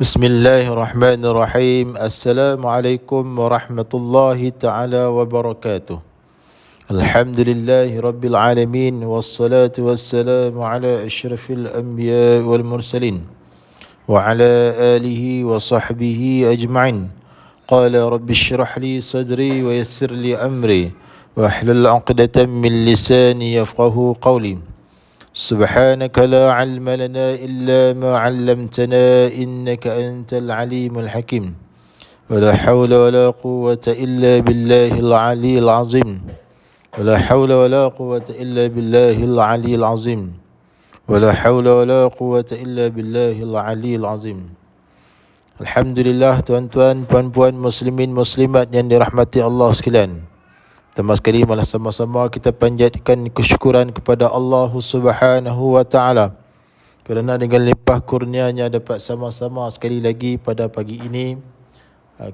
Bismillahirrahmanirrahim. Assalamualaikum warahmatullahi taala wabarakatuh. Alhamdulillahi rabbil alamin wassalatu wassalamu ala asyrafil anbiya wal mursalin wa ala alihi wa sahbihi ajma'in. Qala rabbi shrah li sadri wa yassir li amri wa hlul 'uqdatam min lisani yafqahu qawli. سبحانك لا علم لنا إلا ما علمتنا إنك أنت العليم الحكيم ولا حول ولا قوة إلا بالله العلي العظيم ولا حول ولا قوة إلا بالله العلي العظيم ولا حول ولا قوة إلا بالله العلي العظيم. Alhamdulillah, tuan-tuan, puan-puan, muslimin, muslimat yang dirahmati Allah sekalian. Pertama sekali malah sama-sama kita panjatkan kesyukuran kepada Allah Subhanahu wa taala kerana dengan limpah kurnianya dapat sama-sama sekali lagi pada pagi ini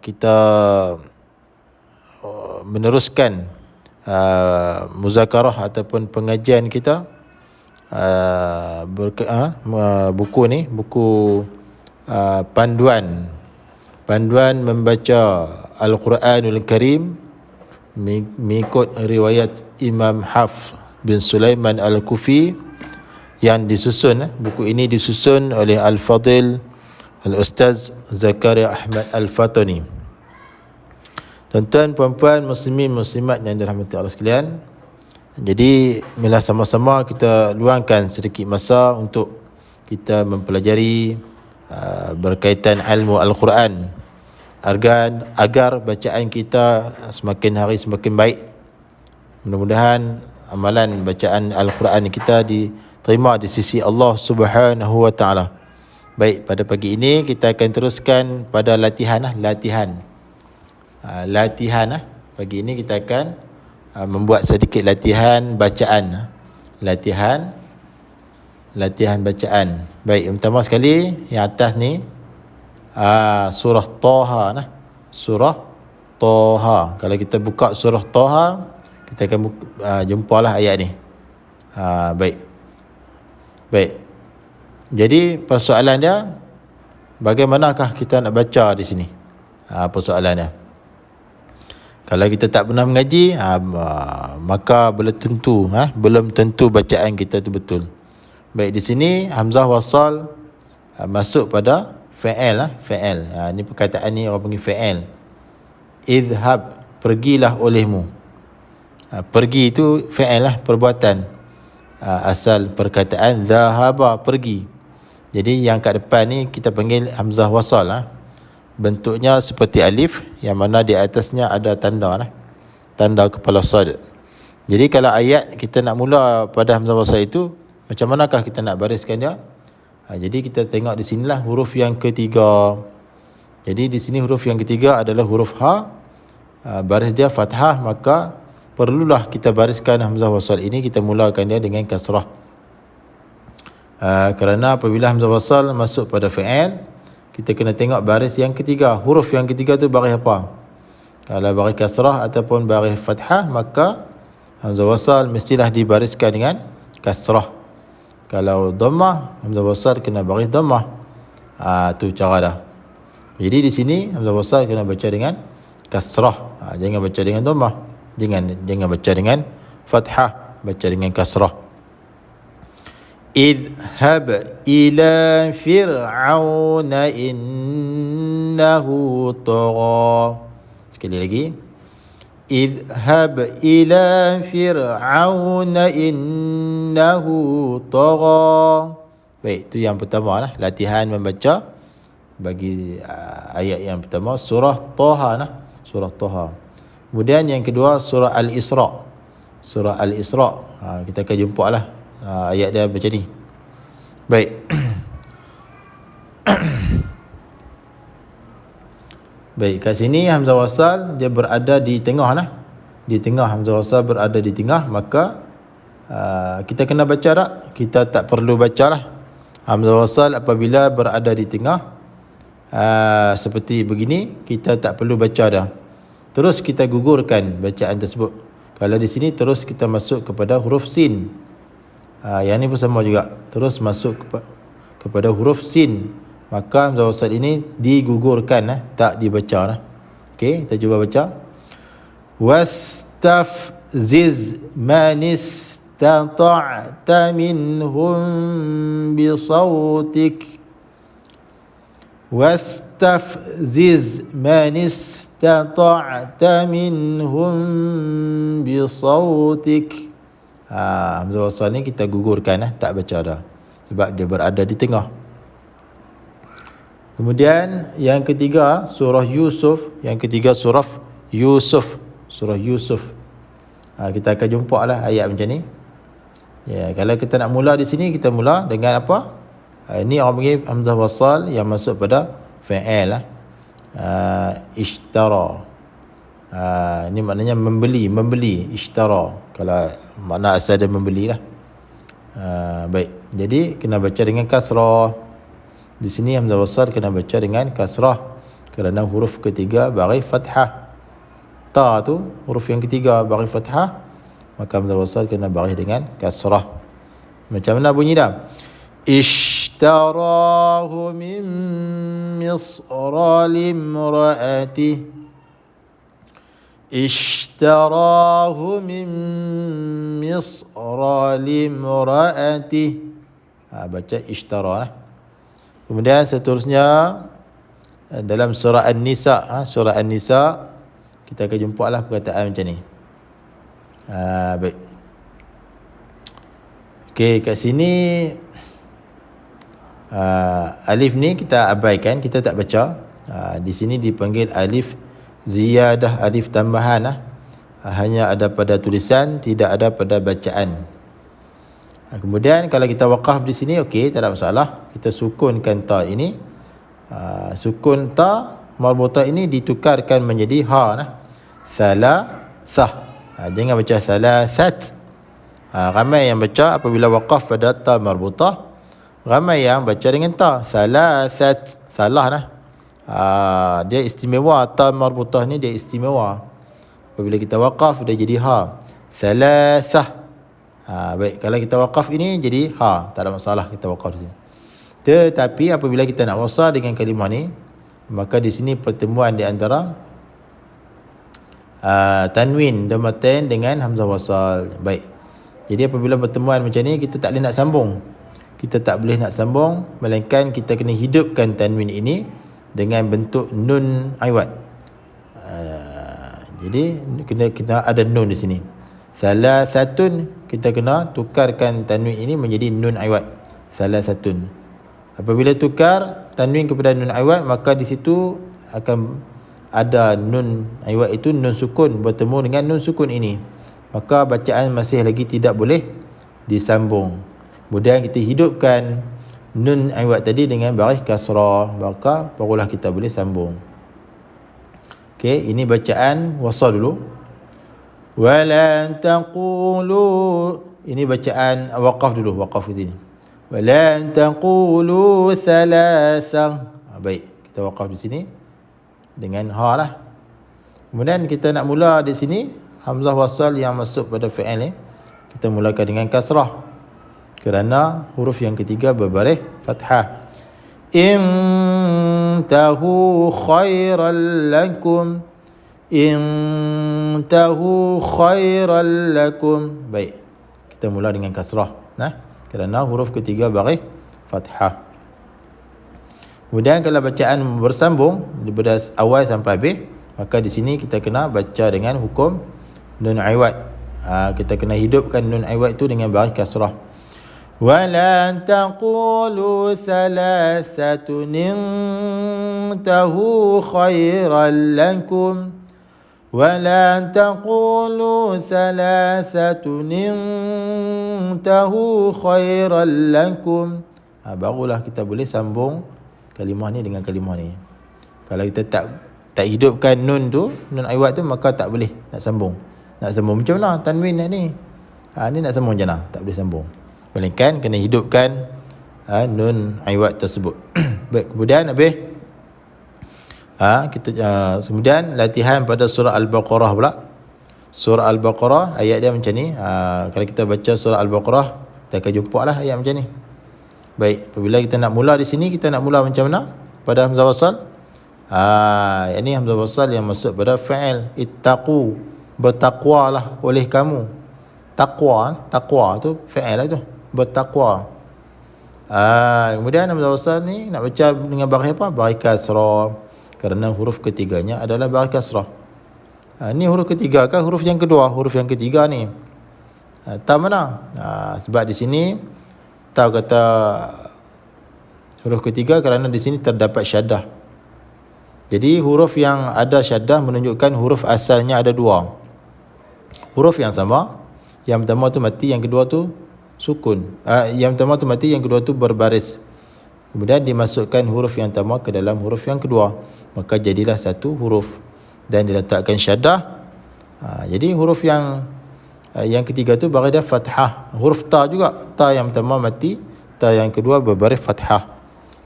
kita meneruskan muzakarah ataupun pengajian kita buku ni, buku panduan membaca Al-Quranul Karim mengikut riwayat Imam Hafs bin Sulaiman Al-Kufi yang disusun, buku ini disusun oleh Al-Fadil Al-Ustaz Zakaria Ahmad Al-Fatani. Tuan-tuan, puan-puan, muslimin, muslimat yang dirahmati Allah sekalian, jadi marilah sama-sama kita luangkan sedikit masa untuk kita mempelajari berkaitan ilmu Al-Quran agar bacaan kita semakin hari semakin baik. Mudah-mudahan amalan bacaan Al-Quran kita diterima di sisi Allah Subhanahu wa taala. Baik, pada pagi ini kita akan teruskan pada latihan. Pagi ini kita akan membuat sedikit latihan bacaan. Latihan bacaan. Baik, yang pertama sekali yang atas ni surah Taha. Surah Taha. Kalau kita buka surah Taha, kita akan jumpalah ayat ni. Baik. Jadi persoalan dia, bagaimanakah kita nak baca di sini? Persoalannya, kalau kita tak pernah mengaji, maka belum tentu bacaan kita tu betul. Baik, di sini hamzah wasal masuk pada fa'il. Ni perkataan ni orang panggil fa'il. Idhab, pergilah olehmu. Pergi itu fa'il perbuatan. Asal perkataan dhahaba, pergi. Jadi yang kat depan ni kita panggil hamzah wasal. Bentuknya seperti alif yang mana di atasnya ada tanda kepala sad. Jadi kalau ayat kita nak mula pada hamzah wasal itu, macam manakah kita nak bariskan dia? Jadi kita tengok di sinilah huruf yang ketiga. Jadi di sini huruf yang ketiga adalah huruf ha. Baris dia fathah, maka perlulah kita bariskan hamzah wasal ini, kita mulakan dia dengan kasrah. Kerana apabila hamzah wasal masuk pada fi'il, kita kena tengok baris yang ketiga. Huruf yang ketiga tu baris apa? Kalau baris kasrah ataupun baris fathah, maka hamzah wasal mestilah dibariskan dengan kasrah. Kalau dhammah, hamzah wasal kena baris dhammah. Tu cara dah. Jadi di sini hamzah wasal kena baca dengan kasrah. Jangan baca dengan dhammah. Jangan baca dengan fathah, baca dengan kasrah. Idhab ila fir'auna innahu tagha. Sekali lagi. Idhab ila fir'auna innahu tagha. Baik, itu yang pertama latihan membaca bagi ayat yang pertama, surah Taha. Surah Taha. Kemudian yang kedua, surah Al-Isra. Surah Al-Isra, kita akan jumpa ayat dia macam ni. Baik. Baik, kat sini hamzah wasal dia berada di tengah Di tengah, hamzah wasal berada di tengah, maka kita kena baca tak? Kita tak perlu baca hamzah wasal apabila berada di tengah. Seperti begini, kita tak perlu baca dah. Terus kita gugurkan bacaan tersebut. Kalau di sini terus kita masuk kepada huruf sin. Yang ni pun sama juga. Terus masuk kepada huruf sin. maka hamzah wasal ini digugurkan, tak dibaca lah. Okey, kita cuba baca. Wastafziz man istata'ta minhum bisautik. Wastafziz man istata'ta minhum bisautik. Hamzah wasal ni kita gugurkan, tak baca dah, sebab dia berada di tengah. Kemudian yang ketiga surah Yusuf, surah Yusuf. Kita akan jumpa lah ayat macam ni. Ya, kalau kita nak mula di sini, kita mula dengan apa? Ini orang panggil hamzah wasal yang masuk pada fa'il lah. Ishtara. Ini maknanya membeli, ishtara. Kalau makna asal dia membeli lah. Baik. Jadi kena baca dengan kasrah. Di sini hamzah wasal kena baca dengan kasrah kerana huruf ketiga bagi fathah. Ta tu huruf yang ketiga bagi fathah, maka hamzah wasal kena bagi dengan kasrah. Macam mana bunyi dah? Ishtarahu min misra limraati. Ishtarahu min misra limraati. Baca ishtara lah. Kemudian seterusnya dalam surah An-Nisa, kita akan jumpa lah perkataan macam ni. Baik. Okey, kat sini alif ni kita abaikan, kita tak baca. Di sini dipanggil alif ziyadah, alif tambahan. Hanya ada pada tulisan, tidak ada pada bacaan. Kemudian kalau kita waqaf di sini, okey, tak ada masalah. Kita sukunkan ta ini. Sukun ta marbutah ini ditukarkan menjadi ha. Salasah. Jangan baca salasat. Ramai yang baca apabila waqaf pada ta marbutah, ramai yang baca dengan ta salasat. Salah lah. Dia istimewa, ta marbutah ni dia istimewa. Apabila kita waqaf dia jadi ha. Salasah. Baik, kalau kita waqaf ini jadi ha, tak ada masalah kita waqaf di sini. Tetapi apabila kita nak wasal dengan kalimah ni, maka di sini pertemuan di antara tanwin dhammatain dengan hamzah wasal. Baik. Jadi apabila pertemuan macam ni, kita tak boleh nak sambung. Kita tak boleh nak sambung, melainkan kita kena hidupkan tanwin ini dengan bentuk nun aiwat. Jadi kena ada nun di sini. Salasatun, kita kena tukarkan tanwin ini menjadi nun aiwat. Salasatun. Apabila tukar tanwin kepada nun aiwat, maka di situ akan ada nun aiwat itu nun sukun bertemu dengan nun sukun ini. Maka bacaan masih lagi tidak boleh disambung. Kemudian kita hidupkan nun aiwat tadi dengan baris kasrah, maka barulah kita boleh sambung. Okey, ini bacaan wasal dulu. Wala taqulu, ini bacaan waqaf dulu, waqaf di sini. Wala taqulu thalatha. Baik, kita waqaf di sini dengan ha lah. Kemudian kita nak mula di sini hamzah wasal yang masuk pada fi'il ni, kita mulakan dengan kasrah kerana huruf yang ketiga berbaris fathah. Intahu khairan lakum. Intahu khairan lakum. Baik, kita mula dengan kasrah kerana huruf ketiga baris fathah. Kemudian kalau bacaan bersambung daripada awal sampai habis, maka di sini kita kena baca dengan hukum nun aiwat. Kita kena hidupkan nun aiwat itu dengan baris kasrah. Wala taqulu thalathatun intahu khairan lakum. ولا تقولوا ثلاثة انتهوا خيرا لكم. Barulah kita boleh sambung kalimah ni dengan kalimah ni. Kalau kita tak hidupkan nun tu, nun aiwat tu, maka tak boleh nak sambung. Nak sambung macam mana tanwin ni? Ni nak sambung macam mana? Tak boleh sambung. Melainkan kena hidupkan nun aiwat tersebut. Baik, kemudian habis kemudian latihan pada surah Al-Baqarah pula. Surah Al-Baqarah ayat dia macam ni. Kalau kita baca surah Al-Baqarah, kita akan jumpa lah ayat macam ni. Baik, apabila kita nak mula di sini, kita nak mula macam mana? Pada hamzah wasal. Ini hamzah wasal yang masuk pada fa'il. Ittaqu, bertakwalah oleh kamu. Takwa tu fa'il lah tu, bertakwa. Kemudian hamzah wasal ni nak baca dengan baris apa? Baris kasrah, kerana huruf ketiganya adalah baris kasrah. Ni huruf ketiga kan huruf yang kedua? Huruf yang ketiga ni ta mana? Sebab di sini ta kata huruf ketiga kerana di sini terdapat syaddah. Jadi huruf yang ada syaddah menunjukkan huruf asalnya ada dua. Huruf yang sama, yang pertama tu mati, yang kedua tu sukun. Yang pertama tu mati, yang kedua tu berbaris. Kemudian dimasukkan huruf yang pertama ke dalam huruf yang kedua, maka jadilah satu huruf dan diletakkan syaddah. Jadi huruf yang ketiga tu bagi dia fathah. Huruf ta juga, ta yang pertama mati, ta yang kedua berbaris fathah.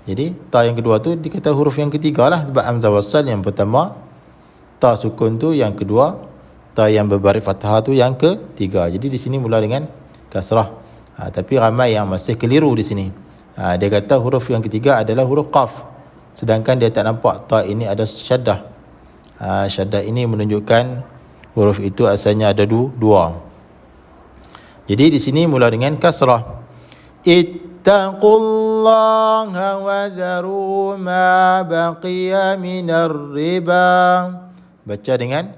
Jadi ta yang kedua tu dikata huruf yang ketiga lah, sebab hamzah wasal yang pertama ta sukun tu, yang kedua ta yang berbaris fathah tu yang ketiga. Jadi di sini mula dengan kasrah. Tapi ramai yang masih keliru di sini. Dia kata huruf yang ketiga adalah huruf qaf, sedangkan dia tak nampak ta ini ada syaddah. Syaddah ini menunjukkan huruf itu asalnya ada dua. Jadi di sini mula dengan kasrah. Ittaqullaha wa dharu ma baqiya minar riba. Baca dengan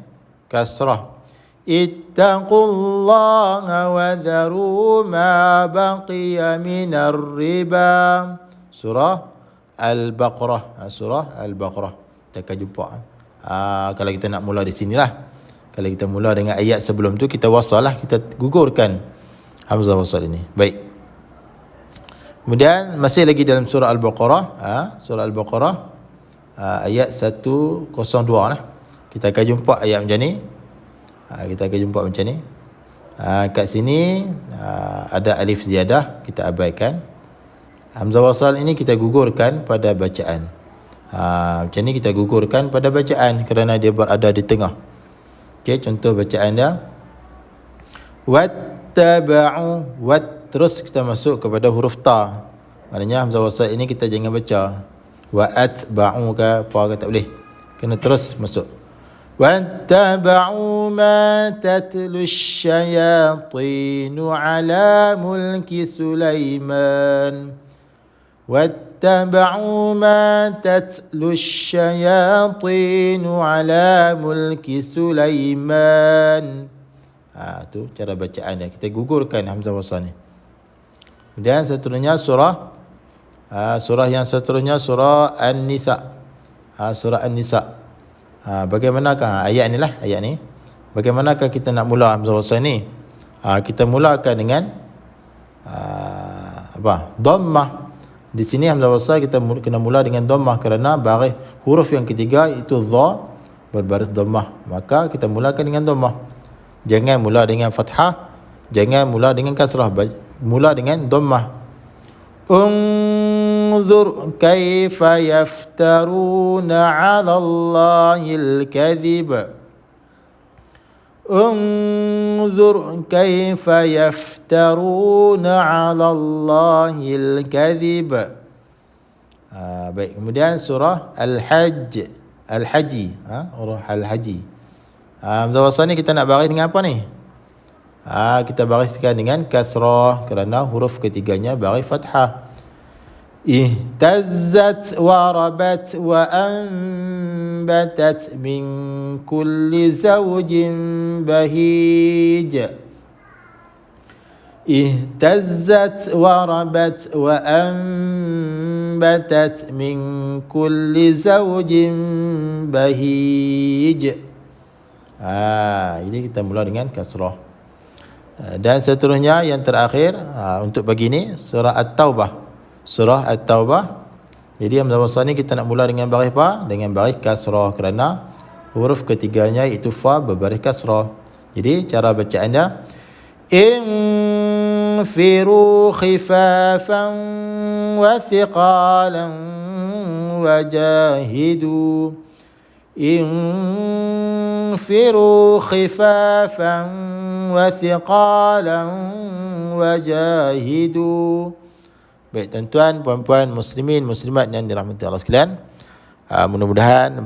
kasrah. Ittaqullaha wa dharu ma baqiya minar riba. Surah Al-Baqarah. Surah Al-Baqarah. Kita akan jumpa. Kalau kita nak mula di sinilah. Kalau kita mula dengan ayat sebelum tu, kita wasal lah, kita gugurkan hamzah wasal ini. Baik. Kemudian masih lagi dalam surah Al-Baqarah, surah Al-Baqarah ayat 102 lah. Kita akan jumpa ayat macam ni. Kita akan jumpa macam ni. Kat sini ada alif ziyadah, kita abaikan. Hamzah wasal ini kita gugurkan pada bacaan. Macam ni kita gugurkan pada bacaan kerana dia berada di tengah. Okey, contoh bacaan dia. Wattaba'u, wat, terus kita masuk kepada huruf ta. Maknanya hamzah wasal ini kita jangan baca wa atba'u ke apa ke, tak boleh. Kena terus masuk. Wattaba'u ma tatlu syayatinu ala mulki Sulaiman. واتبعوا ما تتلو الشياطين على ملك سليمان. Tu cara bacaan dia. Kita gugurkan hamzah wasal ni. Kemudian seterusnya surah yang seterusnya surah An-Nisa. Surah An-Nisa. Bagaimanakah ayat ni lah, ayat ni. Bagaimanakah kita nak mula hamzah wasal ni? Kita mulakan dengan dhammah. Di sini hamzah wasal kita kena mula dengan dhammah kerana baris huruf yang ketiga itu dha berbaris dhammah. Maka kita mulakan dengan dhammah. Jangan mula dengan fathah, jangan mula dengan kasrah, mula dengan dhammah. Unzur kaifa yaftaruna 'ala Allahil kadhib. Unzur kaifa yaftaruna 'ala Allahil kadhib. Baik, kemudian surah Al-Hajj. Al-Haji, surah Al-Haji. Hamzah wasal ni kita nak baris dengan apa ni? Kita bariskan dengan kasrah kerana huruf ketiganya baris fathah. Ihtazzat wa rabat wa anbatat min kulli zawjin bahij. Ihtazzat wa rabat wa anbatat min kulli zawjin bahij. Jadi kita mula dengan kasrah. Dan seterusnya yang terakhir untuk pagi ni surah At-Taubah. Surah At-Taubah. Jadi hamzah wasal ni kita nak mula dengan baris apa? Dengan baris kasrah kerana huruf ketiganya itu fa berbaris kasrah. Jadi cara bacaannya infiru khifafan wa thiqalan wajahidu. Infiru khifafan wa thiqalan wajahidu. Baik tuan-tuan, puan-puan, muslimin, muslimat yang dirahmati Allah sekalian, mudah-mudahan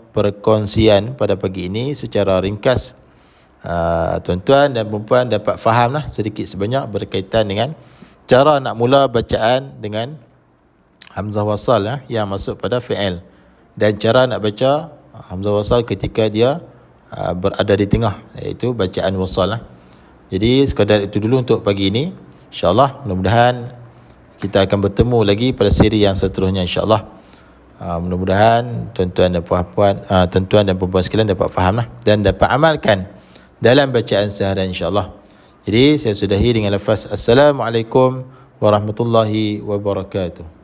perkongsian pada pagi ini secara ringkas tuan-tuan dan puan-puan dapat faham lah sedikit sebanyak berkaitan dengan cara nak mula bacaan dengan hamzah wasal yang masuk pada fi'il, dan cara nak baca hamzah wasal ketika dia berada di tengah, iaitu bacaan wasal Jadi sekadar itu dulu untuk pagi ini. InsyaAllah mudah-mudahan kita akan bertemu lagi pada siri yang seterusnya insyaAllah. Mudah-mudahan tuan-tuan dan puan-puan, tuan-tuan dan puan-puan sekalian dapat faham dan dapat amalkan dalam bacaan seharian insyaAllah. Jadi saya sudahi dengan lafaz Assalamualaikum warahmatullahi wabarakatuh.